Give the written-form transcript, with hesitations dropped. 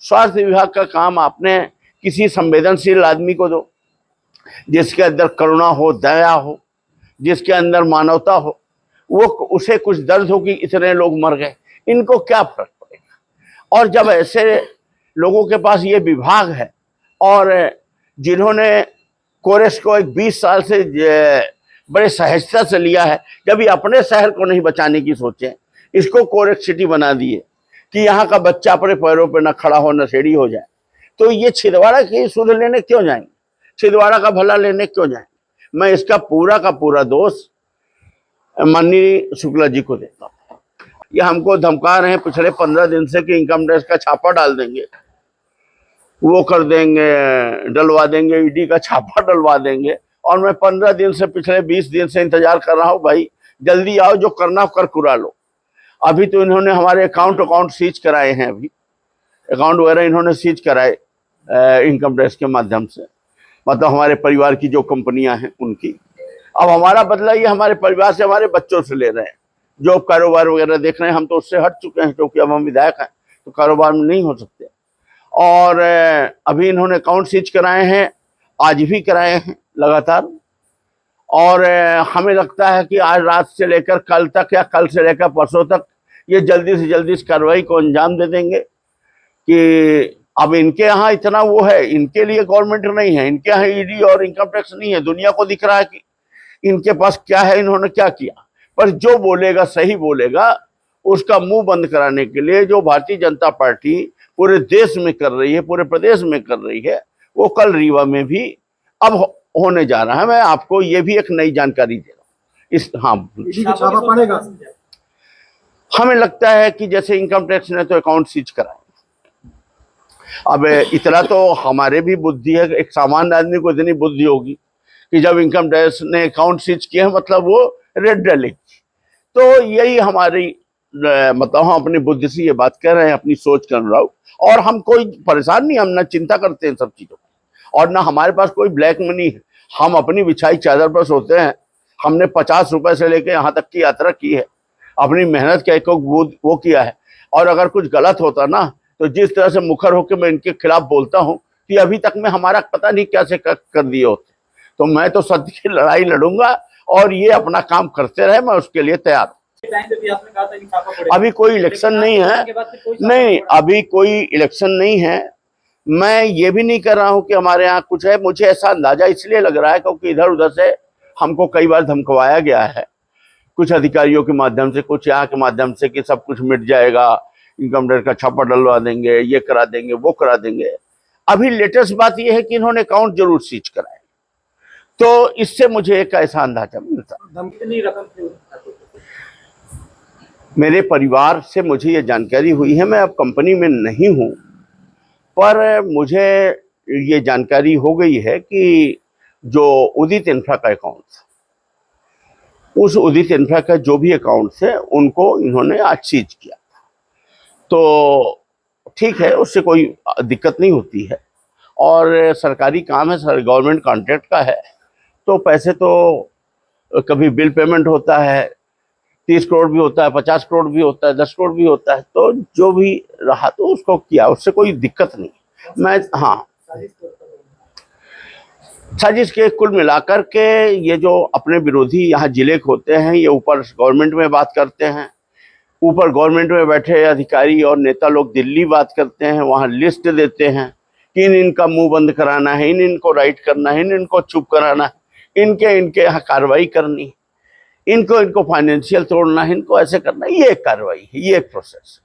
स्वास्थ्य विभाग का काम आपने किसी संवेदनशील आदमी को दो, जिसके अंदर करुणा हो, दया हो, जिसके अंदर मानवता हो। वो उसे कुछ दर्द हो कि इतने लोग मर गए, इनको क्या फर्क पड़ेगा। और जब ऐसे लोगों के पास ये विभाग है और जिन्होंने कोरेस को एक 20 साल से बड़े सहजता से लिया है, जब ये अपने शहर को नहीं बचाने की सोचे, इसको कोरेस सिटी बना दिए कि यहाँ का बच्चा अपने पैरों पे न खड़ा हो, नशेड़ी हो जाए, तो ये छिंदवाड़ा की सुध लेने क्यों जाएंगे, छिंदवाड़ा का भला लेने क्यों जाएंगे। मैं इसका पूरा का पूरा दोष माननीय शुक्ला जी को देता हूँ। ये हमको धमका रहे हैं पिछले 15 दिन से कि इनकम टैक्स का छापा डाल देंगे, वो कर देंगे, डलवा देंगे, ईडी का छापा डलवा देंगे। और मैं 15 दिन से, पिछले 20 दिन से इंतजार कर रहा हूँ, भाई जल्दी आओ, जो करना कर कुरा लो। अभी तो इन्होंने हमारे अकाउंट सीज कराए हैं, अभी अकाउंट वगैरह इन्होंने सीज कराए इनकम टैक्स के माध्यम से, मतलब हमारे परिवार की जो कंपनियां हैं उनकी। अब हमारा बदला ये हमारे परिवार से, हमारे बच्चों से ले रहे हैं। जो कारोबार वगैरह देख रहे हैं, हम तो उससे हट चुके हैं, क्योंकि अब हम विधायक हैं तो कारोबार में नहीं हो सकते। और अभी इन्होंने अकाउंट सीज कराए हैं, आज भी कराए हैं लगातार। और हमें लगता है कि आज रात से लेकर कल तक या कल से लेकर परसों तक ये जल्दी से जल्दी इस कार्रवाई को अंजाम दे देंगे। कि अब इनके यहाँ इतना वो है, इनके लिए गवर्नमेंट नहीं है, इनके यहाँ ईडी और इनकम टैक्स नहीं है। दुनिया को दिख रहा है कि इनके पास क्या है, इन्होंने क्या किया। पर जो बोलेगा सही बोलेगा, उसका मुंह बंद कराने के लिए जो भारतीय जनता पार्टी पूरे देश में कर रही है, पूरे प्रदेश में कर रही है, वो कल रीवा में भी अब होने जा रहा है। मैं आपको ये भी एक नई जानकारी दे रहा हूँ इस। हाँ, पड़ेगा। हमें लगता है कि जैसे इनकम टैक्स ने तो अकाउंट सीज कराए, अब इतना तो हमारे भी बुद्धि है, एक सामान्य आदमी को इतनी बुद्धि होगी कि जब इनकम टैक्स ने अकाउंट सीज किया है मतलब वो रेड डालेगी। तो यही हमारी मतलब हम अपनी बुद्धि से ये बात कर रहे हैं, अपनी सोच कर रहा हूँ। और हम कोई परेशान नहीं, हम ना चिंता करते हैं सब चीजों की, और ना हमारे पास कोई ब्लैक मनी है। हम अपनी बिछाई चादर पर सोते हैं। हमने 50 रुपए से लेकर यहाँ तक की यात्रा की है, अपनी मेहनत का एक वो किया है। और अगर कुछ गलत होता ना, तो जिस तरह से मुखर होकर मैं इनके खिलाफ बोलता हूँ कि अभी तक में हमारा पता नहीं कैसे कर दिए होते। तो मैं तो सत्य की लड़ाई लड़ूंगा और ये अपना काम करते रहे, मैं उसके लिए तैयार हूँ। अभी कोई इलेक्शन नहीं है, नहीं अभी कोई इलेक्शन नहीं है। मैं ये भी नहीं कर रहा हूँ कि हमारे यहाँ कुछ है। मुझे ऐसा अंदाजा इसलिए लग रहा है क्योंकि इधर उधर से हमको कई बार धमकवाया गया है, कुछ अधिकारियों के माध्यम से, कुछ यहाँ के माध्यम से, कि सब कुछ मिट जाएगा, इनकम टैक्स का छापा डलवा देंगे, ये करा देंगे, वो करा देंगे। अभी लेटेस्ट बात यह है कि इन्होंने अकाउंट जरूर सीज कराए, तो इससे मुझे एक ऐसा अंदाजा मिलता। मेरे परिवार से मुझे ये जानकारी हुई है, मैं अब कंपनी में नहीं हूँ, पर मुझे ये जानकारी हो गई है कि जो उदित इंफ्रा का अकाउंट था, उस उदित इंफ्रा का जो भी अकाउंट थे उनको इन्होंने आज सीज किया। तो ठीक है, उससे कोई दिक्कत नहीं होती है, और सरकारी काम है, गवर्नमेंट कॉन्ट्रैक्ट का है, तो पैसे तो कभी बिल पेमेंट होता है, 30 करोड़ भी होता है, 50 करोड़ भी होता है, 10 करोड़ भी होता है, तो जो भी रहा तो उसको किया, उससे कोई दिक्कत नहीं। मैं हाँ, साजिश के कुल मिलाकर के ये जो अपने विरोधी यहाँ जिले के होते हैं, ये ऊपर गवर्नमेंट में बात करते हैं, ऊपर गवर्नमेंट में बैठे अधिकारी और नेता लोग दिल्ली बात करते हैं, वहाँ लिस्ट देते हैं कि इनका मुंह बंद कराना है, इनको राइट करना है, इनको चुप कराना है, इनके यहाँ कार्रवाई करनी, इनको फाइनेंशियल तोड़ना है, इनको ऐसे करना है। ये एक कार्रवाई है, ये एक प्रोसेस।